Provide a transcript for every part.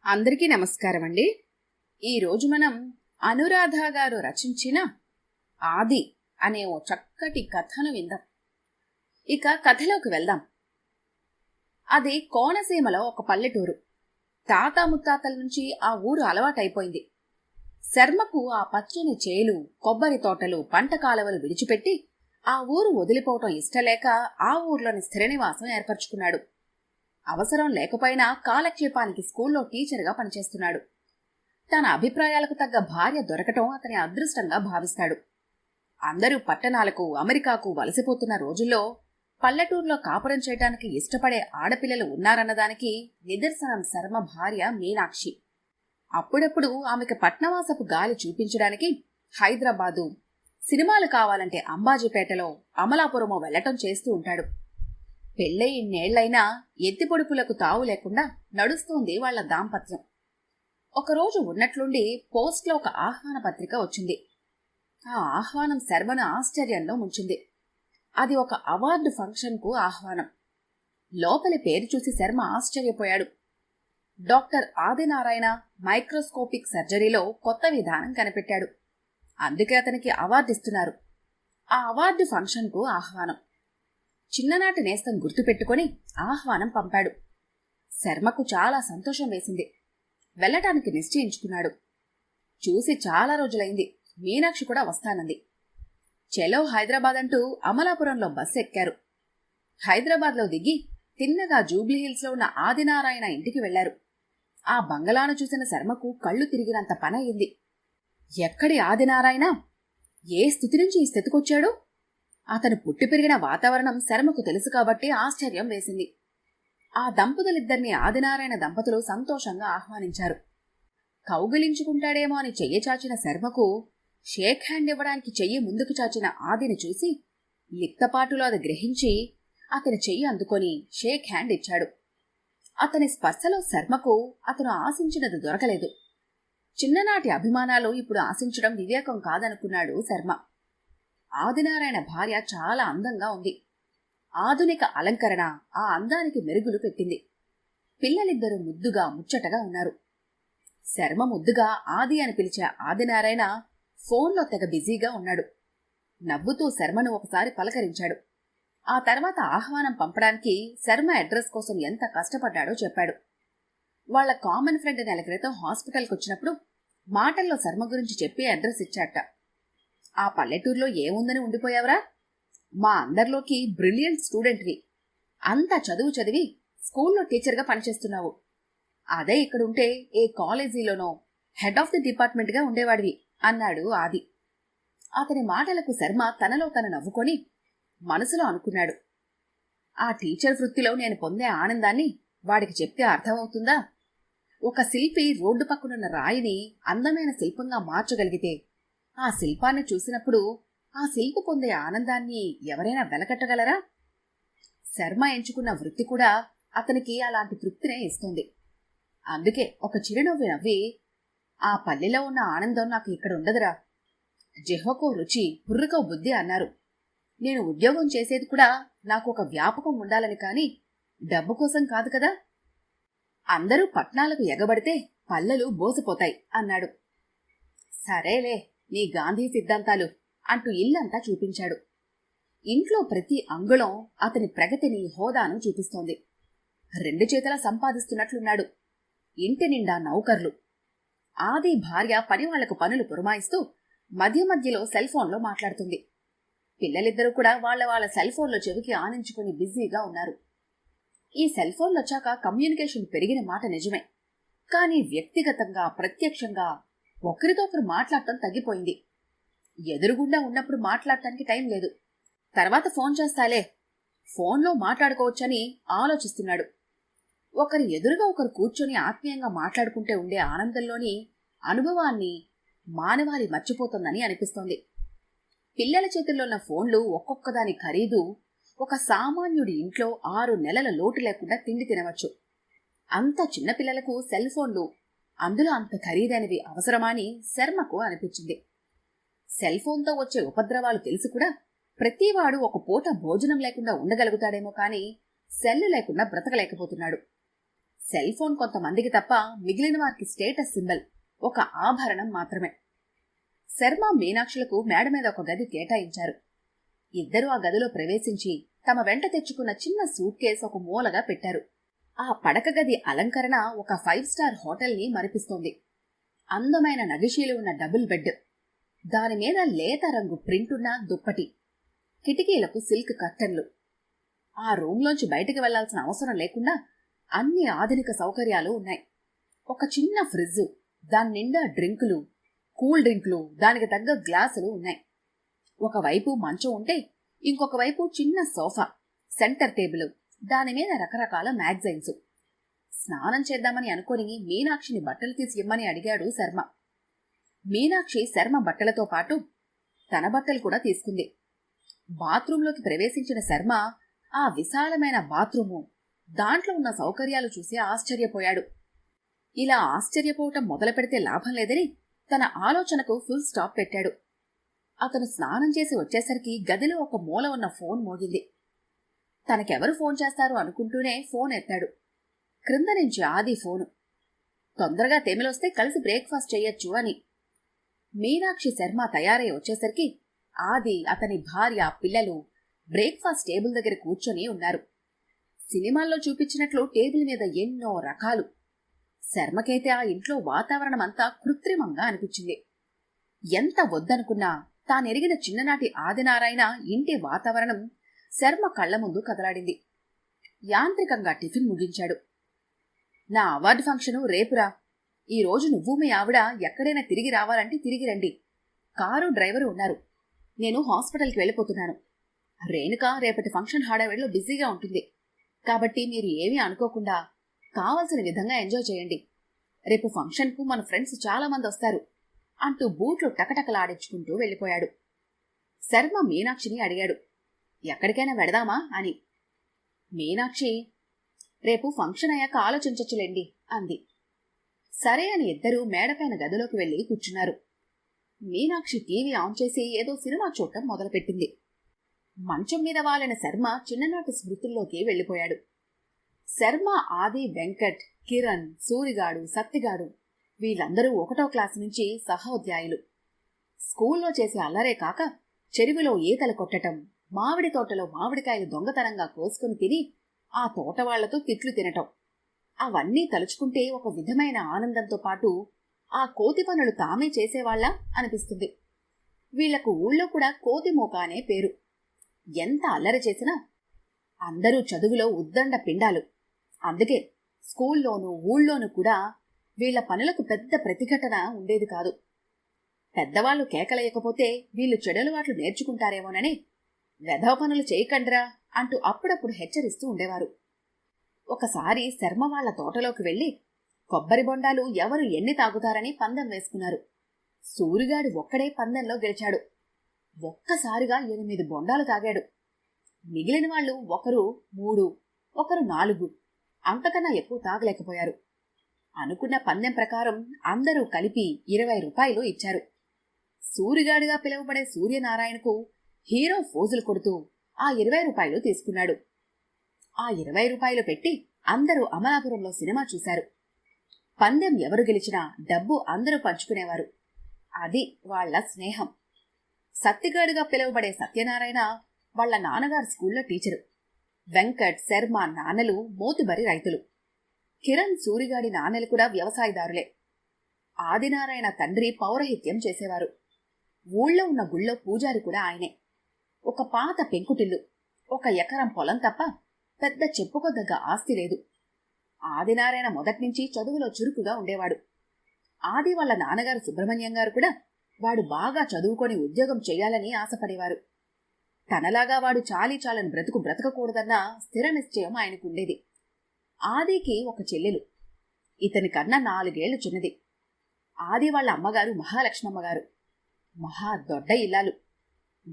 అందరికీ నమస్కారం అండి. ఈరోజు మనం అనురాధ గారు రచించిన ఆది అనే ఓ చక్కటి కథను విందాం. ఇక కథలోకి వెళ్దాం. అది కోనసీమలో ఒక పల్లెటూరు. తాత ముత్తాతల నుంచి ఆ ఊరు అలవాటైపోయింది. శర్మకు ఆ పచ్చని చేలు, కొబ్బరి తోటలు, పంట కాలువలు విడిచిపెట్టి ఆ ఊరు వదిలిపోవటం ఇష్టలేక ఆ ఊర్లోని స్థిర నివాసం ఏర్పరచుకున్నాడు. అవసరం లేకపోయినా కాలక్షేపానికి స్కూల్లో టీచర్గా పనిచేస్తున్నాడు. తన అభిప్రాయాలకు తగ్గ భార్య దొరకటం అతని అదృష్టంగా భావిస్తాడు. అందరూ పట్టణాలకు, అమెరికాకు వలసిపోతున్న రోజుల్లో పల్లెటూరులో కాపురం చేయడానికి ఇష్టపడే ఆడపిల్లలు ఉన్నారన్నదానికి నిదర్శనం శర్మ భార్య మీనాక్షి. అప్పుడప్పుడు ఆమెకు పట్నవాసపు గాలి చూపించడానికి హైదరాబాదు, సినిమాలు కావాలంటే అంబాజీపేటలో, అమలాపురమో వెళ్లటం చేస్తూ ఉంటాడు. పెళ్ళై ఇన్నేళ్లైనా ఎత్తిపొడుపులకు తావు లేకుండా నడుస్తోంది వాళ్ల దాంపత్యం. ఒకరోజు ఉన్నట్లుండి పోస్ట్లో ఒక ఆహ్వాన పత్రిక వచ్చింది. ఆ ఆహ్వానం శర్మను ఆశ్చర్యంలో ముంచింది. అది ఒక అవార్డు ఫంక్షన్కు ఆహ్వానం. లోపలి పేరు చూసి శర్మ ఆశ్చర్యపోయాడు. డాక్టర్ ఆదినారాయణ మైక్రోస్కోపిక్ సర్జరీలో కొత్త విధానం కనిపెట్టాడు. అందుకే అతనికి అవార్డిస్తున్నారు. ఆ అవార్డు ఫంక్షన్కు ఆహ్వానం. చిన్ననాటి నేస్తం గుర్తుపెట్టుకుని ఆహ్వానం పంపాడు. శర్మకు చాలా సంతోషం వేసింది. వెళ్లటానికి నిశ్చయించుకున్నాడు. చూసి చాలా రోజులైంది. మీనాక్షి కూడా వస్తానంది. చెలో హైదరాబాద్ అంటూ అమలాపురంలో బస్సు ఎక్కారు. హైదరాబాద్లో దిగి తిన్నగా జూబ్లీహిల్స్లో ఉన్న ఆదినారాయణ ఇంటికి వెళ్లారు. ఆ బంగళాను చూసిన శర్మకు కళ్ళు తిరిగినంత పనయింది. ఎక్కడి ఆదినారాయణ? ఏ స్థితి నుంచి ఈ స్థితికొచ్చాడు? అతను పుట్టి పెరిగిన వాతావరణం శర్మకు తెలుసు కాబట్టి ఆశ్చర్యం వేసింది. ఆ దంపతులిద్దరినీ ఆదినారాయణ దంపతులు సంతోషంగా ఆహ్వానించారు. కౌగిలించుకుంటాడేమో అని చెయ్యి చాచిన శర్మకు షేక్ హ్యాండ్ ఇవ్వడానికి చెయ్యి ముందుకు చాచిన ఆదిని చూసి లిప్తపాటులో అది గ్రహించి అతని చెయ్యి అందుకొని షేక్ హ్యాండ్ ఇచ్చాడు. అతని స్పర్శలో శర్మకు అతను ఆశించినది దొరకలేదు. చిన్ననాటి అభిమానాలు ఇప్పుడు ఆశించడం వివేకం కాదనుకున్నాడు శర్మ. ఆదినారాయణ భార్య చాలా అందంగా ఉంది. ఆధునిక అలంకరణ ఆ అందానికి మెరుగులు పెట్టింది. పిల్లలిద్దరూ ముద్దుగా ముచ్చటగా ఉన్నారు. శర్మ ముద్దుగా ఆది అని పిలిచే ఆదినారాయణ ఫోన్లో తెగ బిజీగా ఉన్నాడు. నవ్వుతూ శర్మను ఒకసారి పలకరించాడు. ఆ తర్వాత ఆహ్వానం పంపడానికి శర్మ అడ్రస్ కోసం ఎంత కష్టపడ్డాడో చెప్పాడు. వాళ్ల కామన్ ఫ్రెండ్ నెల క్రితం హాస్పిటల్కి వచ్చినప్పుడు మాటల్లో శర్మ గురించి చెప్పి అడ్రస్ ఇచ్చాట. ఆ పల్లెటూరులో ఏముందని ఉండిపోయావరా? మా అందరిలోకి బ్రిలియంట్ స్టూడెంట్వి. అంతా చదువు చదివి స్కూల్లో టీచర్గా పనిచేస్తున్నావు. అదే ఇక్కడుంటే ఏ కాలేజీలోనో హెడ్ ఆఫ్ ది డిపార్ట్మెంట్గా ఉండేవాడివి అన్నాడు ఆది. అతని మాటలకు శర్మ తనలో తను నవ్వుకొని మనసులో అనుకున్నాడు. ఆ టీచర్ వృత్తిలో నేను పొందే ఆనందాన్ని వాడికి చెప్తే అర్థమవుతుందా? ఒక శిల్పి రోడ్డు పక్కనున్న రాయిని అందమైన శిల్పంగా మార్చగలిగితే ఆ శిల్పాన్ని చూసినప్పుడు ఆ శిల్పి పొందే ఆనందాన్ని ఎవరైనా వెలకట్టగలరా? శర్మ ఎంచుకున్న వృత్తి కూడా అతనికి అలాంటి తృప్తినే ఇస్తుంది. అందుకే ఒక చిరునవ్వు నవ్వి, ఆ పల్లెలో ఉన్న ఆనందం నాకు ఇక్కడ ఉండదురా. జిహ్వకో రుచి, పుర్రుకో బుద్ధి అన్నారు. నేను ఉద్యోగం చేసేది కూడా నాకు ఒక వ్యాపకం ఉండాలని కాని డబ్బు కోసం కాదు కదా. అందరూ పట్నాలకు ఎగబడితే పల్లెలు బోసిపోతాయి అన్నాడు. సరేలే నీ గాంధీ సిద్ధాంతాలు అంటూ ఇల్లంతా చూపించాడు. ఇంట్లో ప్రతి అంగుళం అతని ప్రగతిని, హోదాను చూపిస్తోంది. 2 చేతులా సంపాదిస్తున్నట్లున్నాడు. ఇంటి నిండా నౌకర్లు. ఆది భార్య పనివాళ్లకు పనులు పురమాయిస్తూ మధ్య మధ్యలో సెల్ ఫోన్లో మాట్లాడుతుంది. పిల్లలిద్దరూ కూడా వాళ్ళ సెల్ ఫోన్లో చెవికి ఆనించుకుని బిజీగా ఉన్నారు. ఈ సెల్ ఫోన్లొచ్చాక కమ్యూనికేషన్ పెరిగిన మాట నిజమే. కానీ వ్యక్తిగతంగా, ప్రత్యక్షంగా ఒకరితో ఒకరు మాట్లాడటం తగ్గిపోయింది. ఎదురుగుండా ఉన్నప్పుడు మాట్లాడటానికి టైం లేదు. తర్వాత ఫోన్ చేస్తాలే, ఫోన్లో మాట్లాడుకోవచ్చని ఆలోచిస్తున్నాడు. ఒకరి ఎదురుగా ఒకరు కూర్చొని ఆత్మీయంగా మాట్లాడుకుంటే ఉండే ఆనందంలోని అనుభవాన్ని మానవాళి మర్చిపోతుందని అనిపిస్తోంది. పిల్లల చేతుల్లో ఉన్న ఫోన్లు ఒక్కొక్కదాని ఖరీదు ఒక సామాన్యుడి ఇంట్లో 6 నెలల లోటు లేకుండా తిండి తినవచ్చు. అంత చిన్నపిల్లలకు సెల్ ఫోన్లు, అందులో అంత ఖరీదైనవి అవసరమాని శర్మకు అనిపించింది. సెల్ ఫోన్తో వచ్చే ఉపద్రవాలు తెలిసి కూడా ప్రతివాడు ఒక పూట భోజనం లేకుండా ఉండగలుగుతాడేమో కానీ సెల్లు లేకుండా బ్రతకలేకపోతున్నాడు. సెల్ ఫోన్ కొంతమందికి తప్ప మిగిలిన వారికి స్టేటస్ సింబల్, ఒక ఆభరణం మాత్రమే. శర్మ మీనాక్షులకు మేడ మీద ఒక గది కేటాయించారు. ఇద్దరూ ఆ గదిలో ప్రవేశించి తమ వెంట తెచ్చుకున్న చిన్న సూట్ కేసు ఒక మూలగా పెట్టారు. ఆ పడక గది అలంకరణ ఒక 5 స్టార్ హోటల్ని మరిపిస్తోంది. అందమైన నగిషీలు ఉన్న డబుల్ బెడ్, దానిమీద లేత రంగు ప్రింటున్న దుప్పటి, కిటికీలకు సిల్క్ కర్టన్లు. ఆ రూంలోంచి బయటికి వెళ్లాల్సిన అవసరం లేకుండా అన్ని ఆధునిక సౌకర్యాలు ఉన్నాయి. ఒక చిన్న ఫ్రిడ్జ్, దాని నిండా డ్రింకులు, కూల్ డ్రింకులు, దానికి తగ్గ గ్లాసులు ఉన్నాయి. ఒకవైపు మంచం ఉంటే ఇంకొక వైపు చిన్న సోఫా, సెంటర్ టేబుల్, దానిమీద రకరకాల మ్యాగజైన్స్. స్నానం చేద్దామని అనుకుని మీనాక్షిని బట్టలు తీసి ఇమ్మని అడిగాడు శర్మ. మీనాక్షి శర్మ బట్టలతో పాటు తన బట్టలు కూడా తీసుకుంది. బాత్రూంలోకి ప్రవేశించిన శర్మ ఆ విశాలమైన బాత్రూము, దాంట్లో ఉన్న సౌకర్యాలు చూసి ఆశ్చర్యపోయాడు. ఇలా ఆశ్చర్యపోవటం మొదలు పెడితే లాభం లేదని తన ఆలోచనకు ఫుల్ స్టాప్ పెట్టాడు. అతను స్నానం చేసి వచ్చేసరికి గదిలో ఒక మూల ఉన్న ఫోన్ మోగింది. తనకెవరు ఫోన్ చేస్తారు అనుకుంటూనే ఫోన్ ఎత్తాడు. క్రింద నుంచి ఆది ఫోను. తొందరగా తెమిలొస్తే కలిసి బ్రేక్ఫాస్ట్ చెయ్యొచ్చు అని. మీనాక్షి శర్మ తయారై వచ్చేసరికి ఆది, అతని భార్య, పిల్లలు బ్రేక్ఫాస్ట్ టేబుల్ దగ్గర కూర్చొని ఉన్నారు. సినిమాల్లో చూపించినట్లు టేబుల్ మీద ఎన్నో రకాలు. శర్మకైతే ఆ ఇంట్లో వాతావరణం అంతా కృత్రిమంగా అనిపించింది. ఎంత వద్దనుకున్నా తానెరిగిన చిన్ననాటి ఆదినారాయణ ఇంటి వాతావరణం శర్మ కళ్ల ముందు కదలాడింది. యాంత్రికంగా టిఫిన్ ముగించాడు. నా అవార్డు ఫంక్షను రేపురా. ఈరోజు నువ్వు మీ ఆవిడ ఎక్కడైనా తిరిగి రావాలంటే తిరిగి రండి. కారు, డ్రైవరు ఉన్నారు. నేను హాస్పిటల్కి వెళ్ళిపోతున్నాను. రేణుక రేపటి ఫంక్షన్ హడావిడిలో బిజీగా ఉంటుంది. కాబట్టి మీరు ఏమీ అనుకోకుండా కావలసిన విధంగా ఎంజాయ్ చేయండి. రేపు ఫంక్షన్కు మన ఫ్రెండ్స్ చాలా మంది వస్తారు అంటూ బూట్లు టకటకలాడించుకుంటూ వెళ్ళిపోయాడు. శర్మ మీనాక్షిని అడిగాడు, ఎక్కడికైనా వెడదామా అని. మీనాక్షి, రేపు ఫంక్షన్ అయ్యాక ఆలోచించచ్చులేండి అంది. సరే అని ఇద్దరూ మేడపైన గదిలోకి వెళ్లి కూర్చున్నారు. మీనాక్షి టీవీ ఆన్ చేసి ఏదో సినిమా చూడటం మొదలుపెట్టింది. మంచం మీద వాలిన శర్మ చిన్ననాటి స్మృతుల్లోకి వెళ్లిపోయాడు. శర్మ, ఆది, వెంకట్, కిరణ్, సూరిగాడు, సత్తిగాడు వీళ్ళందరూ 1వ క్లాసు నుంచి సహోద్యాయులు. స్కూల్లో చేసే అల్లరే కాక చెరువులో ఈతలు కొట్టటం, మామిడి తోటలో మామిడికాయలు దొంగతనంగా కోసుకుని తిని ఆ తోట వాళ్లతో తిట్లు తినటం, అవన్నీ తలుచుకుంటే ఒక విధమైన ఆనందంతో పాటు ఆ కోతి పనులు తామే చేసేవాళ్లా అనిపిస్తుంది. వీళ్లకు ఊళ్ళో కూడా కోతిమూక అనే పేరు. ఎంత అల్లరి చేసినా అందరూ చదువులో ఉద్దండ పిండాలు. అందుకే స్కూల్లోనూ ఊళ్ళోనూ కూడా వీళ్ల పనులకు పెద్ద ప్రతిఘటన ఉండేది కాదు. పెద్దవాళ్లు కేకలేయకపోతే వీళ్లు చెడలవాట్లు నేర్చుకుంటారేమోనని వెధవ పనులు చేయకండ్రా అంటూ అప్పుడప్పుడు హెచ్చరిస్తూ ఉండేవారు. ఒకసారి శర్మ వాళ్ల తోటలోకి వెళ్లి కొబ్బరి బొండాలు ఎవరు ఎన్ని తాగుతారని పందెం వేసుకున్నారు. సూరిగాడు ఒక్కడే పందెంలో గెలిచాడు. ఒక్కసారిగా 8 బొండాలు తాగాడు. మిగిలిన వాళ్లు ఒకరు 3, ఒకరు 4, అంతకన్నా ఎక్కువ తాగలేకపోయారు. అనుకున్న పందెం ప్రకారం అందరూ కలిపి 20 రూపాయలు ఇచ్చారు. సూరిగాడిగా పిలువబడే సూర్యనారాయణకు హీరో ఫోజులు కొడుతూ ఆ 20 రూపాయలు తీసుకున్నాడు. ఆ 20 రూపాయలు పెట్టి అందరూ అమలాపురంలో సినిమా చూశారు. పందెం ఎవరు గెలిచినా డబ్బు అందరూ పంచుకునేవారు. అది వాళ్ల స్నేహం. సత్తిగాడిగా పిలువబడే సత్యనారాయణ వాళ్ల నాన్నగారు స్కూల్లో టీచరు. వెంకట్, శర్మ నాన్నలు మోతుబరి రైతులు. కిరణ్, సూరిగాడి నాన్నలు కూడా వ్యవసాయదారులే. ఆదినారాయణ తండ్రి పౌరహిత్యం చేసేవారు. ఊళ్ళో ఉన్న గుళ్ళో పూజారి కూడా ఆయనే. ఒక పాత పెంకుటిల్లు, 1 ఎకరం పొలం తప్ప పెద్ద చెప్పుకోదగ్గ ఆస్తి లేదు. ఆదినారాయణ మొదట్నుంచి చదువులో చురుకుగా ఉండేవాడు. ఆది వాళ్ల నాన్నగారు సుబ్రహ్మణ్యం గారు కూడా వాడు బాగా చదువుకొని ఉద్యోగం చెయ్యాలని ఆశపడేవారు. తనలాగా వాడు చాలని బ్రతకకూడదన్న స్థిర నిశ్చయం ఆయనకుండేది. ఆదికి ఒక చెల్లెలు, ఇతని కన్నా 4 ఏళ్లు చిన్నది. ఆది వాళ్ల అమ్మగారు మహాలక్ష్మమ్మగారు. మహా దొడ్డ ఇల్లాలు.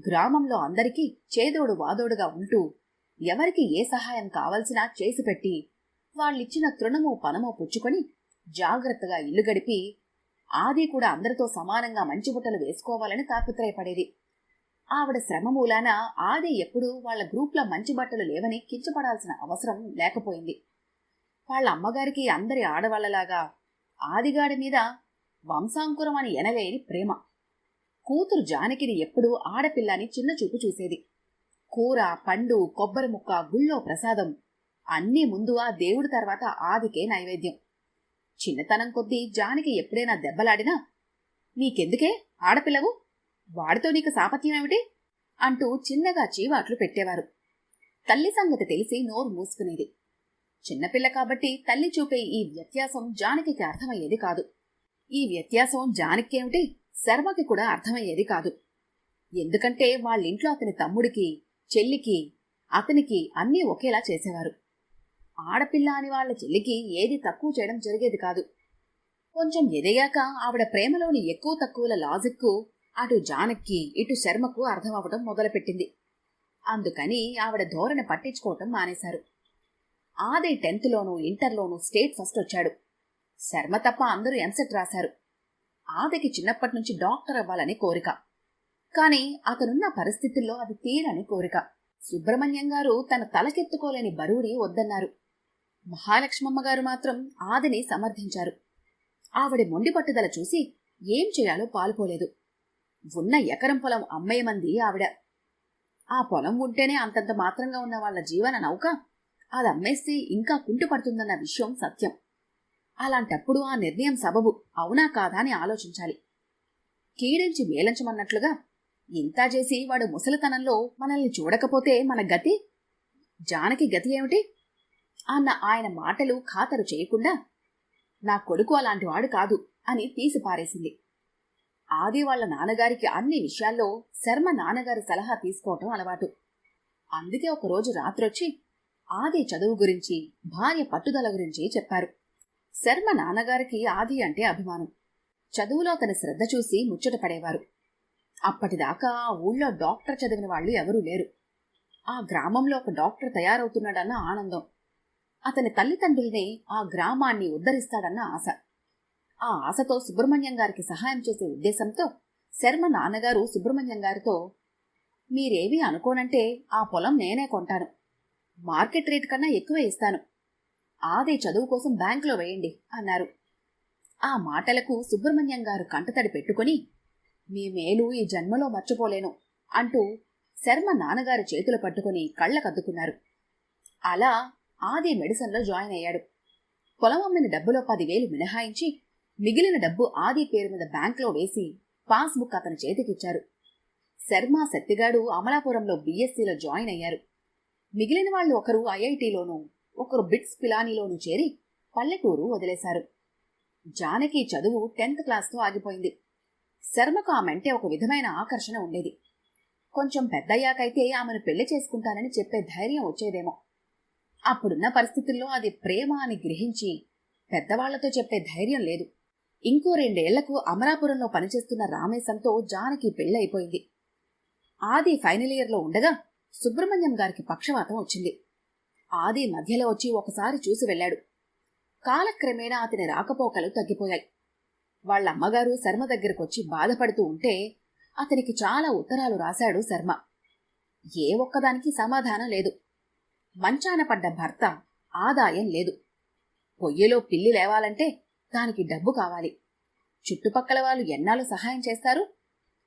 గ్రామంలో అందరికీ చేదోడు వాదోడుగా ఉంటూ ఎవరికి ఏ సహాయం కావలసినా చేసిపెట్టి వాళ్ళిచ్చిన తృణమో పనమో పుచ్చుకొని జాగ్రత్తగా ఇల్లు గడిపి ఆది కూడా అందరితో సమానంగా మంచి బుట్టలు వేసుకోవాలని తాపత్రయపడేది. ఆవిడ శ్రమ మూలాన ఆది ఎప్పుడూ వాళ్ల గ్రూప్లో మంచి బట్టలు లేవని కించపడాల్సిన అవసరం లేకపోయింది. వాళ్ళ అమ్మగారికి అందరి ఆడవాళ్లలాగా ఆదిగాడి మీద వంశాంకురం అని ఎనలేని ప్రేమ. కూతురు జానకిని ఎప్పుడూ ఆడపిల్లని చిన్న చూపు చూసేది. కూర, పండు, కొబ్బరి ముక్క, గుళ్ళో ప్రసాదం అన్నీ ముందు ఆ దేవుడి తర్వాత ఆదికే నైవేద్యం. చిన్నతనం కొద్దీ జానకి ఎప్పుడైనా దెబ్బలాడినా, నీకెందుకే ఆడపిల్లవు, వాడితో నీకు సాపత్యమేమిటి అంటూ చిన్నగా చీవాట్లు పెట్టేవారు. తల్లి సంగతి తెలిసి నోరు మూసుకునేది. చిన్నపిల్ల కాబట్టి తల్లి చూపే ఈ వ్యత్యాసం జానకికి అర్థమయ్యేది కాదు. ఈ వ్యత్యాసం జానకేమిటి, శర్మకి కూడా అర్థమయ్యేది కాదు. ఎందుకంటే వాళ్ళింట్లో అతని తమ్ముడికి, చెల్లికి, అతనికి అన్నీ ఒకేలా చేసేవారు. ఆడపిల్ల అని వాళ్ళ చెల్లికి ఏది తక్కువ చేయడం జరిగేది కాదు. కొంచెం ఎదగాక ఆవిడ ప్రేమలోని ఎక్కువ తక్కువల లాజిక్కు అటు జానకి ఇటు శర్మకు అర్థమవటం మొదలుపెట్టింది. అందుకని ఆవిడ ధోరణి పట్టించుకోవటం మానేశారు. ఆది 10th లోనూ ఇంటర్లోనూ స్టేట్ ఫస్ట్ వచ్చాడు. శర్మ తప్ప అందరూ ఎంసెట్ రాశారు. ఆదికి చిన్నప్పటినుంచి డాక్టర్ అవ్వాలని కోరిక. కాని అతనున్న పరిస్థితుల్లో అది తీరని కోరిక. సుబ్రహ్మణ్యం గారు తన తలకెత్తుకోలేని బరువుని వద్దన్నారు. మహాలక్ష్మమ్మగారు మాత్రం ఆదిని సమర్థించారు. ఆవిడ మొండి పట్టుదల చూసి ఏం చేయాలో పాలుపోలేదు. ఉన్న ఎకరం పొలం అమ్మేయమంది ఆవిడ. ఆ పొలం ఉంటేనే అంతంత మాత్రంగా ఉన్న వాళ్ల జీవన నౌక అది అమ్మేస్తే ఇంకా కుంటుపడుతుందన్న విషయం సత్యం. అలాంటప్పుడు ఆ నిర్ణయం సబబు అవునా కాదా అని ఆలోచించాలి. కీడించి మేలంచమన్నట్లుగా ఇంతా చేసి వాడు ముసలితనంలో మనల్ని చూడకపోతే మన గతి, జానకి గతి ఏమిటి అన్న ఆయన మాటలు ఖాతరు చేయకుండా నా కొడుకు అలాంటి వాడు కాదు అని తీసిపారేసింది. ఆది వాళ్ల నాన్నగారికి అన్ని విషయాల్లో శర్మ నాన్నగారి సలహా తీసుకోవటం అలవాటు. అందుకే ఒకరోజు రాత్రొచ్చి ఆది చదువు గురించి, భార్య పట్టుదల గురించి చెప్పారు. శర్మ నాన్నగారికి ఆది అంటే అభిమానం. చదువులో అతని శ్రద్ధ చూసి ముచ్చట పడేవారు. అప్పటిదాకా ఆ ఊళ్ళో డాక్టర్ చదివిన వాళ్ళు ఎవరూ లేరు. ఆ గ్రామంలో ఒక డాక్టర్ తయారవుతున్నాడన్న ఆనందం, అతని తల్లిదండ్రుల్ని, ఆ గ్రామాన్ని ఉద్ధరిస్తాడన్న ఆశ. ఆ ఆశతో సుబ్రహ్మణ్యం గారికి సహాయం చేసే ఉద్దేశంతో శర్మ నాన్నగారు సుబ్రహ్మణ్యం గారితో, మీరేవీ అనుకోనంటే ఆ పొలం నేనే కొంటాను, మార్కెట్ రేట్ కన్నా ఎక్కువే ఇస్తాను, ఆది చదువు కోసం బ్యాంకులో వేయండి అన్నారు. ఆ మాటలకు సుబ్రహ్మణ్యం గారు కంటతడి పెట్టుకుని, మీ మేలు ఈ జన్మలో మర్చిపోలేను అంటూ శర్మ నాన్నగారి చేతులు పట్టుకుని కళ్ళకద్దుకున్నారు. అలా ఆది మెడిసిన్లో జాయిన్ అయ్యాడు. పొలం అమ్మిన డబ్బులో 10,000 మినహాయించి మిగిలిన డబ్బు ఆది పేరు మీద బ్యాంకులో వేసి పాస్బుక్ అతని చేతికిచ్చారు. శర్మ, సత్తిగాడు అమలాపురంలో BScలో జాయిన్ అయ్యారు. మిగిలిన వాళ్ళు ఒకరు IITలోనూ, ఒకరు బిట్స్ పిలానీలోనూ చేరి పల్లెటూరు వదిలేశారు. జానకి చదువు 10th క్లాస్తో ఆగిపోయింది. శర్మకు ఆమెంటే ఒక విధమైన ఆకర్షణ ఉండేది. కొంచెం పెద్దయ్యాకైతే ఆమెను పెళ్లి చేసుకుంటానని చెప్పే ధైర్యం వచ్చేదేమో. అప్పుడున్న పరిస్థితుల్లో అది ప్రేమ అని గ్రహించి పెద్దవాళ్లతో చెప్పే ధైర్యం లేదు. ఇంకో 2 ఏళ్లకు అమలాపురంలో పనిచేస్తున్న రామేశంతో జానకి పెళ్లయిపోయింది. ఆది ఫైనల్ ఇయర్లో ఉండగా సుబ్రహ్మణ్యం గారికి పక్షవాతం వచ్చింది. ఆది మధ్యలో వచ్చి ఒకసారి చూసి వెళ్లాడు. కాలక్రమేణా అతని రాకపోకలు తగ్గిపోయాయి. వాళ్లమ్మగారు శర్మ దగ్గరకొచ్చి బాధపడుతూ ఉంటే అతనికి చాలా ఉత్తరాలు రాశాడు శర్మ. ఏ ఒక్కదానికి సమాధానం లేదు. మంచాన పడ్డ భర్త, ఆదాయం లేదు. పొయ్యిలో పిల్లి లేవాలంటే దానికి డబ్బు కావాలి. చుట్టుపక్కల వాళ్ళు ఎన్నాళ్ళు సహాయం చేస్తారు?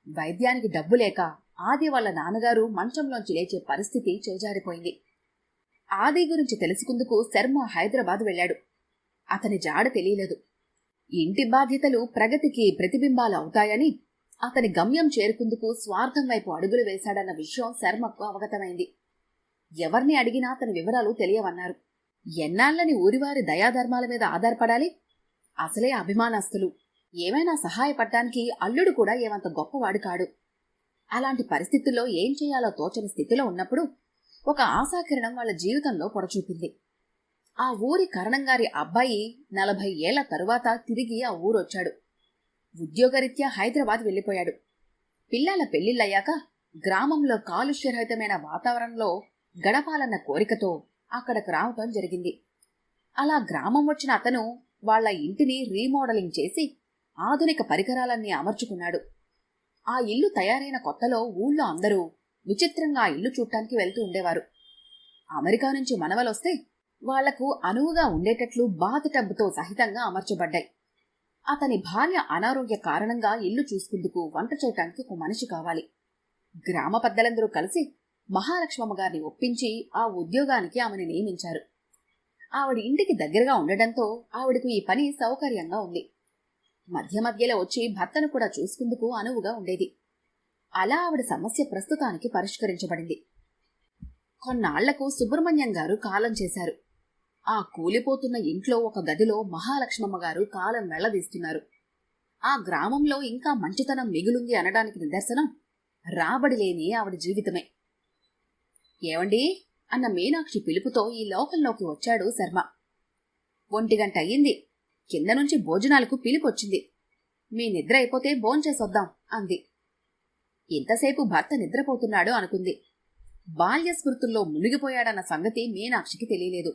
వైద్యానికి డబ్బు లేక ఆది వాళ్ళ నాన్నగారు మంచంలోంచి లేచే పరిస్థితి చేజారిపోయింది. ఆది గురించి తెలుసుకుందుకు శర్మ హైదరాబాద్ వెళ్లాడు. అతని జాడ తెలియలేదు. ఇంటి బాధ్యతలు ప్రగతికి ప్రతిబింబాలు అవుతాయని అతని గమ్యం చేరుకుందుకు స్వార్థం వైపు అడుగులు వేశాడన్న విషయం శర్మకు అవగతమైంది. ఎవర్ని అడిగినా అతని వివరాలు తెలియవన్నారు. ఎన్నాళ్ళని ఊరివారి దయాధర్మాల మీద ఆధారపడాలి? అసలే అభిమానస్తులు. ఏమైనా సహాయపడ్డానికి అల్లుడు కూడా ఏమంత గొప్పవాడు కాడు. అలాంటి పరిస్థితుల్లో ఏం చేయాలో తోచని స్థితిలో ఉన్నప్పుడు ఒక ఆశాకిరణం వాళ్ళ జీవితంలో పొడచూపింది. ఆ ఊరి కరణంగారి అబ్బాయి 40 ఏళ్ల తరువాత తిరిగి ఆ ఊరొచ్చాడు. ఉద్యోగరీత్యా హైదరాబాద్ వెళ్లిపోయాడు. పిల్లల పెళ్లిళ్లయ్యాక గ్రామంలో కాలుష్యరహితమైన వాతావరణంలో గడపాలన్న కోరికతో అక్కడకు రావటం జరిగింది. అలా గ్రామం వచ్చిన అతను వాళ్ల ఇంటిని రీమోడలింగ్ చేసి ఆధునిక పరికరాలన్నీ అమర్చుకున్నాడు. ఆ ఇల్లు తయారైన కొత్తలో ఊళ్ళో అందరూ విచిత్రంగా ఆ ఇల్లు చూడటానికి వెళ్తూ ఉండేవారు. అమెరికా నుంచి మనవలొస్తే వాళ్లకు అనువుగా ఉండేటట్లు బాత్ టబ్తో సహితంగా అమర్చబడ్డాయి. అతని భార్య అనారోగ్య కారణంగా ఇల్లు చూసుకుందుకు వంట చేయటానికి ఒక మనిషి కావాలి. గ్రామ పెద్దలందరూ కలిసి మహాలక్ష్మమ్మ గారిని ఒప్పించి ఆ ఉద్యోగానికి ఆమెను నియమించారు. ఆవిడ ఇంటికి దగ్గరగా ఉండటంతో ఆవిడకు ఈ పని సౌకర్యంగా ఉంది. మధ్య మధ్యలో వచ్చి భర్తను కూడా చూసుకుందుకు అనువుగా ఉండేది. అలా ఆవిడ సమస్య ప్రస్తుతానికి పరిష్కరించబడింది. కొన్నాళ్లకు సుబ్రహ్మణ్యం గారు కాలం చేశారు. ఆ కూలిపోతున్న ఇంట్లో ఒక గదిలో మహాలక్ష్మమ్మ గారు కాలం వెళ్లదీస్తున్నారు. ఆ గ్రామంలో ఇంకా మంచితనం మిగులుంది అనడానికి నిదర్శనం రాబడి లేని ఆవిడ జీవితమే. ఏవండి అన్న మీనాక్షి పిలుపుతో ఈ లోకంలోకి వచ్చాడు శర్మ. 1 గంట అయ్యింది. కింద నుంచి భోజనాలకు పిలుపొచ్చింది. మీ నిద్ర అయిపోతే భోంచేసొద్దాం అంది. ఇంతసేపు భర్త నిద్రపోతున్నాడు అనుకుంది. బాల్య స్మృతుల్లో మునిగిపోయాడన్న సంగతి మీనాక్షికి తెలియలేదు.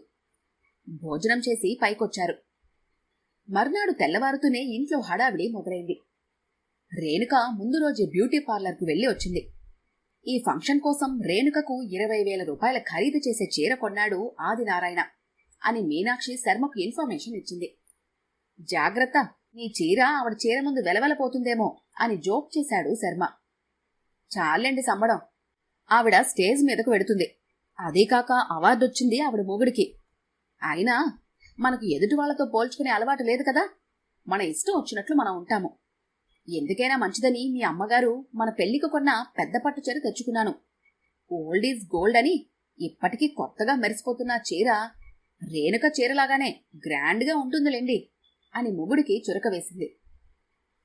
భోజనం చేసి పైకొచ్చారు. మర్నాడు తెల్లవారుతూనే ఇంట్లో హడావిడి మొదలైంది. రేణుక ముందు రోజే బ్యూటీ పార్లర్కు వెళ్లి వచ్చింది. ఈ ఫంక్షన్ కోసం రేణుకకు 20,000 రూపాయల ఖరీదు చేసే చీర కొన్నాడు ఆదినారాయణ అని మీనాక్షి శర్మకు ఇన్ఫర్మేషన్ ఇచ్చింది. జాగ్రత్త, నీ చీర ఆవిడ చీర ముందు వెలవెలపోతుందేమో అని జోక్ చేశాడు శర్మ. చాలండి సంబడం, ఆవిడ స్టేజ్ మీదకు వెడుతుంది. అదీకాక అవార్డొచ్చింది ఆవిడ మొగుడికి. అయినా మనకు ఎదుటి వాళ్లతో పోల్చుకునే అలవాటు లేదు కదా. మన ఇష్టం వచ్చినట్లు మనం ఉంటాము. ఎందుకైనా మంచిదని మీ అమ్మగారు మన పెళ్లికి కొన్న పెద్ద పట్టు చీర తెచ్చుకున్నాను. ఓల్డ్ ఈజ్ గోల్డ్ అని ఇప్పటికీ కొత్తగా మెరిసిపోతున్న చీర రేణుక చీరలాగానే గ్రాండ్గా ఉంటుందిలేండి అని మొగుడికి చురక వేసింది.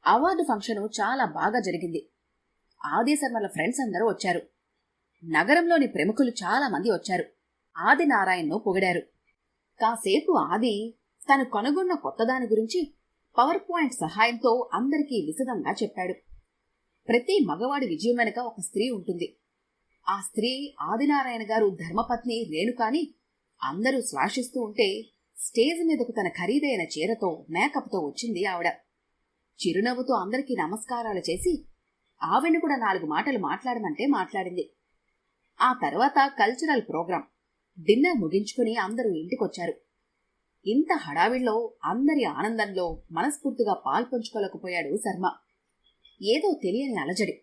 అవార్డు ఫంక్షను చాలా బాగా జరిగింది. ఆదిశర్మల ఫ్రెండ్స్ అందరూ వచ్చారు. నగరంలోని ప్రముఖులు చాలా మంది వచ్చారు. ఆదినారాయణను పొగిడారు. కాసేపు ఆది తను కనుగొన్న కొత్తదాని గురించి పవర్ పాయింట్ సహాయంతో అందరికీ విశదంగా చెప్పాడు. ప్రతి మగవాడి విజయం వెనుక ఒక స్త్రీ ఉంటుంది. ఆ స్త్రీ ఆదినారాయణ గారు ధర్మపత్ని రేణుకాని అందరూ శ్లాషిస్తూ ఉంటే స్టేజ్ మీదకు తన ఖరీదైన చీరతో మేకప్తో వచ్చింది ఆవిడ. చిరునవ్వుతో అందరికీ నమస్కారాలు చేసి ఆవిడని కూడా 4 మాటలు మాట్లాడమంటే మాట్లాడింది. ఆ తర్వాత కల్చరల్ ప్రోగ్రాం డిన్నర్ ముగించుకుని అందరూ ఇంటికొచ్చారు. ఇంత హడావిడిలో అందరి ఆనందంలో మనస్ఫూర్తిగా పాల్పంచుకోలేకపోయాడు శర్మ. ఏదో తెలియని అలజడి.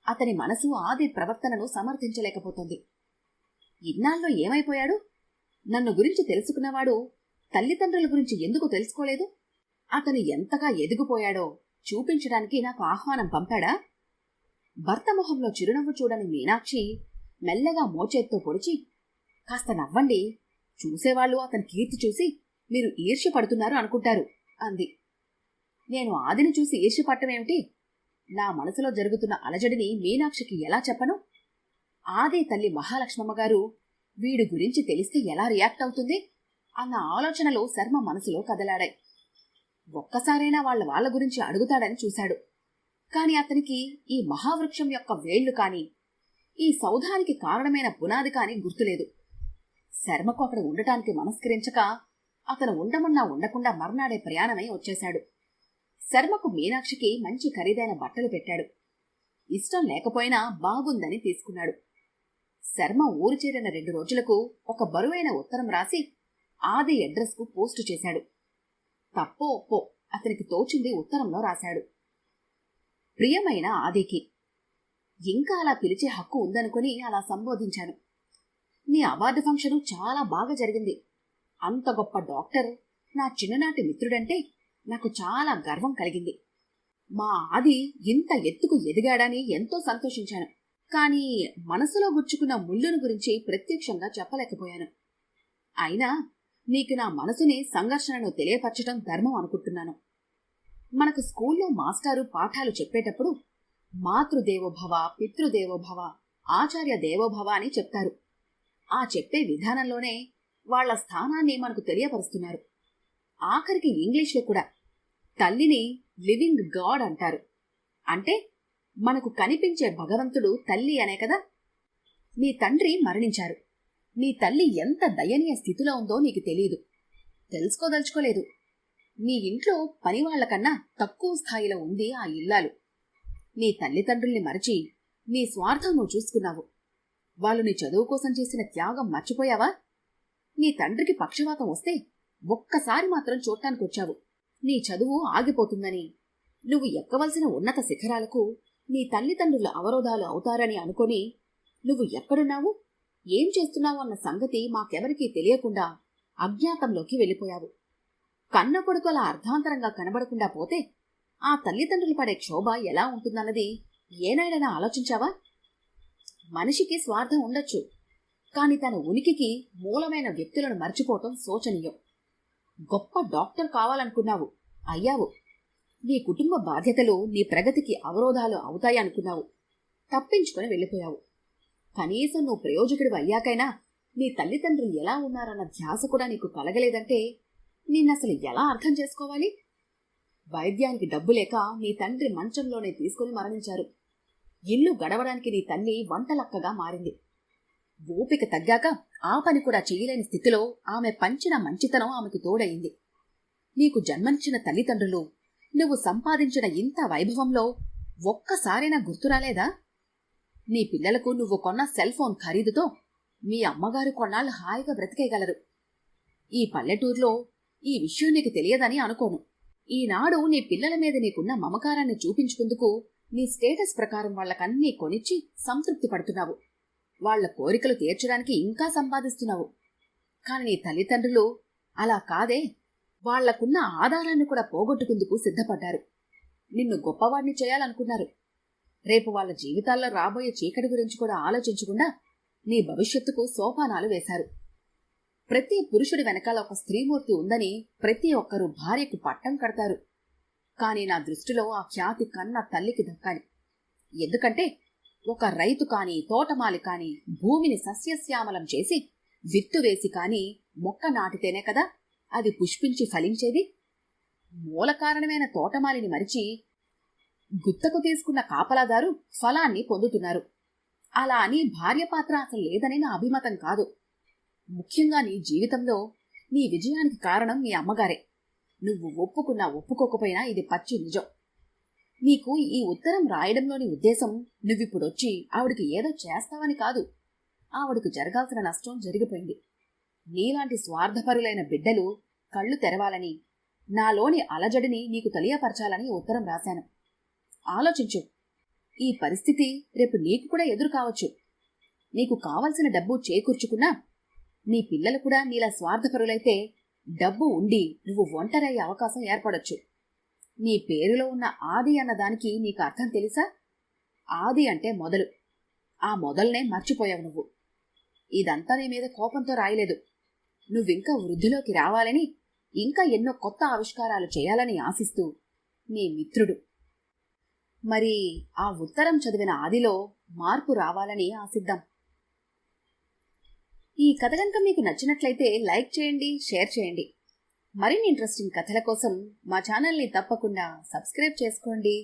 అతని మనసు ఆది ప్రవర్తనను సమర్థించలేకపోతుంది. ఇన్నాళ్ళలో ఏమైపోయాడు? నన్ను గురించి తెలుసుకున్నవాడు తల్లిదండ్రుల గురించి ఎందుకు తెలుసుకోలేదు? అతను ఎంతగా ఎదిగిపోయాడో చూపించడానికి నాకు ఆహ్వానం పంపాడా? భర్త మొహంలో చిరునవ్వు చూడని మీనాక్షి మెల్లగా మోచేత్తో పొడిచి, కాస్త నవ్వండి, చూసేవాళ్లు అతని కీర్తి చూసి మీరు ఈర్ష్య పడుతున్నారు అనుకుంటారు అంది. నేను ఆదిని చూసి ఈర్ష్య పట్టమేమిటి? నా మనసులో జరుగుతున్న అలజడిని మీనాక్షికి ఎలా చెప్పను? ఆది తల్లి మహాలక్ష్మమ్మ గారు వీడి గురించి తెలిస్తే ఎలా రియాక్ట్ అవుతుంది అన్న ఆలోచనలు శర్మ మనసులో కదలాడాయి. ఒక్కసారైనా వాళ్ళ గురించి అడుగుతాడని చూశాడు. కాని అతనికి ఈ మహావృక్షం యొక్క వేళ్లు కాని ఈ సౌధానికి కారణమైన పునాది కాని గుర్తులేదు. శర్మకు అక్కడ ఉండటానికి మనస్కరించక అతను ఉండమన్నా ఉండకుండా మర్నాడే ప్రయాణమై వచ్చేశాడు. శర్మకు మీనాక్షికి మంచి ఖరీదైన బట్టలు పెట్టాడు. ఇష్టం లేకపోయినా బాగుందని తీసుకున్నాడు. శర్మ ఊరు చేరిన 2 రోజులకు ఒక బరువైన ఉత్తరం రాసి ఆది అడ్రస్కు పోస్టు చేశాడు. తప్పో ఒప్పో అతనికి తోచింది ఉత్తరంలో రాశాడు. ప్రియమైన ఆదికి, ఇంకా అలా పిలిచే హక్కు ఉందనుకుని అలా సంబోధించాను. నీ అవార్డు ఫంక్షను చాలా బాగా జరిగింది. అంత గొప్ప డాక్టర్ నా చిన్ననాటి మిత్రుడంటే నాకు చాలా గర్వం కలిగింది. మా ఆది ఇంత ఎత్తుకు ఎదిగాడని ఎంతో సంతోషించాను. కానీ మనసులో గుచ్చుకున్న ముళ్ళును గురించి ప్రత్యక్షంగా చెప్పలేకపోయాను. అయినా నీకు నా మనసుని సంఘర్షణను తెలియపరచడం ధర్మం అనుకుంటున్నాను. మనకు స్కూల్లో మాస్టారు పాఠాలు చెప్పేటప్పుడు మాతృదేవోభవ, పితృదేవోభవ, ఆచార్య దేవోభవ అని చెప్తారు. ఆ చెప్పే విధానంలోనే వాళ్ల స్థానాన్ని మనకు తెలియపరుస్తున్నారు. ఆఖరికి ఇంగ్లీష్లో కూడా తల్లిని లివింగ్ గాడ్ అంటారు. అంటే మనకు కనిపించే భగవంతుడు తల్లి అనే కదా. నీ తండ్రి మరణించారు. నీ తల్లి ఎంత దయనీయ స్థితిలో ఉందో నీకు తెలియదు, తెలుసుకోదలుచుకోలేదు. నీ ఇంట్లో పనివాళ్లకన్నా తక్కువ స్థాయిలో ఉంది ఆ ఇల్లాలు. నీ తల్లిదండ్రుల్ని మరచి నీ స్వార్థం నువ్వు చూసుకున్నావు. వాళ్ళు నీ చదువు కోసం చేసిన త్యాగం మర్చిపోయావా? నీ తండ్రికి పక్షవాతం వస్తే ఒక్కసారి మాత్రం చూడటానికొచ్చావు. నీ చదువు ఆగిపోతుందని, నువ్వు ఎక్కవలసిన ఉన్నత శిఖరాలకు నీ తల్లిదండ్రుల అవరోధాలు అవుతారని అనుకొని నువ్వు ఎక్కడున్నావు, ఏం చేస్తున్నావు అన్న సంగతి మాకెవరికీ తెలియకుండా అజ్ఞాతంలోకి వెళ్ళిపోయావు. కన్న కొడుకు అలా అర్ధాంతరంగా కనబడకుండా పోతే ఆ తల్లిదండ్రులు పడే క్షోభ ఎలా ఉంటుందన్నది ఏనాడైనా ఆలోచించావా? మనిషికి స్వార్థం ఉండొచ్చు, కాని తన ఉనికికి మూలమైన వ్యక్తులను మర్చిపోవటం శోచనీయం. గొప్ప డాక్టర్ కావాలనుకున్నావు, అయ్యావు. నీ కుటుంబ బాధ్యతలు నీ ప్రగతికి అవరోధాలు అవుతాయనుకున్నావు, తప్పించుకొని వెళ్ళిపోయావు. కనీసం నువ్వు ప్రయోజకుడివి అయ్యాకైనా నీ తల్లిదండ్రులు ఎలా ఉన్నారన్న ధ్యాస కూడా నీకు కలగలేదంటే నిన్నసలు ఎలా అర్థం చేసుకోవాలి? వైద్యానికి డబ్బు లేక నీ తండ్రి మంచంలోనే తీసుకుని మరణించారు. ఇల్లు గడవడానికి నీ తల్లి వంటలక్కగా మారింది. ఓపిక తగ్గాక ఆ పని కూడా చెయ్యలేని స్థితిలో ఆమె పంచిన మంచితనం ఆమెకు తోడయింది. నీకు జన్మనిచ్చిన తల్లిదండ్రులు నువ్వు సంపాదించిన ఇంత వైభవంలో ఒక్కసారైనా గుర్తురాలేదా? నీ పిల్లలకు నువ్వు కొన్న సెల్ ఫోన్ ఖరీదుతో మీ అమ్మగారు కొన్నాళ్ళు హాయిగా బ్రతికేయగలరు. ఈ పల్లెటూరులో ఈ విషయం నీకు తెలియదని అనుకోను. ఈనాడు నీ పిల్లల మీద నీకున్న మమకారాన్ని చూపించుకుందుకు నీ స్టేటస్ ప్రకారం వాళ్లకన్నీ కొనిచ్చి సంతృప్తి పడుతున్నావు. వాళ్ల కోరికలు తీర్చడానికి ఇంకా సంపాదిస్తున్నావు. కాని నీ తల్లిదండ్రులు అలా కాదే, వాళ్లకున్న ఆధారాన్ని కూడా పోగొట్టుకుందుకు సిద్ధపడ్డారు. నిన్ను గొప్పవాడిని చేయాలనుకున్నారు. రేపు వాళ్ల జీవితాల్లో రాబోయే చీకటి గురించి కూడా ఆలోచించకుండా నీ భవిష్యత్తుకు సోపానాలు వేశారు. ప్రతి పురుషుడి వెనకాల ఒక స్త్రీమూర్తి ఉందని ప్రతి ఒక్కరూ భార్యకు పట్టం కడతారు. కాని నా దృష్టిలో ఆ ఖ్యాతి కన్న తల్లికి దక్కాలి. ఎందుకంటే ఒక రైతు కాని, తోటమాలి కాని భూమిని సస్యశ్యామలం చేసి విత్తు వేసి కాని మొక్క నాటితేనే కదా అది పుష్పించి ఫలించేది. మూల కారణమైన తోటమాలిని మరిచి గుత్తకు తీసుకున్న కాపలాదారు ఫలాన్ని పొందుతున్నారు. అలా అని భార్య పాత్ర అసలు లేదని నా అభిమతం కాదు. ముఖ్యంగా నీ జీవితంలో నీ విజయానికి కారణం మీ అమ్మగారే. నువ్వు ఒప్పుకున్నా ఒప్పుకోకపోయినా ఇది పచ్చి నిజం. నీకు ఈ ఉత్తరం రాయడంలోని ఉద్దేశం నువ్విప్పుడొచ్చి ఆవిడికి ఏదో చేస్తావని కాదు. ఆవిడకు జరగాల్సిన నష్టం జరిగిపోయింది. నీలాంటి స్వార్థపరులైన బిడ్డలు కళ్ళు తెరవాలని, నాలోని అలజడిని నీకు తెలియపరచాలని ఉత్తరం రాశాను. ఆలోచించు. ఈ పరిస్థితి రేపు నీకు కూడా ఎదురు కావచ్చు. నీకు కావలసిన డబ్బు చేకూర్చుకున్నా నీ పిల్లలు కూడా నీలా స్వార్థపరులైతే డబ్బు ఉండి నువ్వు ఒంటరయ్యే అవకాశం ఏర్పడొచ్చు. నీ పేరులో ఉన్న ఆది అన్నదానికి నీకు అర్థం తెలుసా? ఆది అంటే మొదలు. ఆ మొదలనే మర్చిపోయావు నువ్వు. ఇదంతా నీ మీద కోపంతో రాయలేదు. నువ్వింకా వృద్ధిలోకి రావాలని, ఇంకా ఎన్నో కొత్త ఆవిష్కారాలు చేయాలని ఆశిస్తూ నీ మిత్రుడు. మరి ఆ ఉత్తరం చదివిన ఆదిలో మార్పు రావాలని ఆశిద్దాం. ఈ కథ కనుక మీకు నచ్చినట్లయితే లైక్ చేయండి, షేర్ చేయండి. మరిన్ని ఇంట్రెస్టింగ్ కథల కోసం మా ఛానల్ని తప్పకుండా సబ్స్క్రైబ్ చేసుకోండి.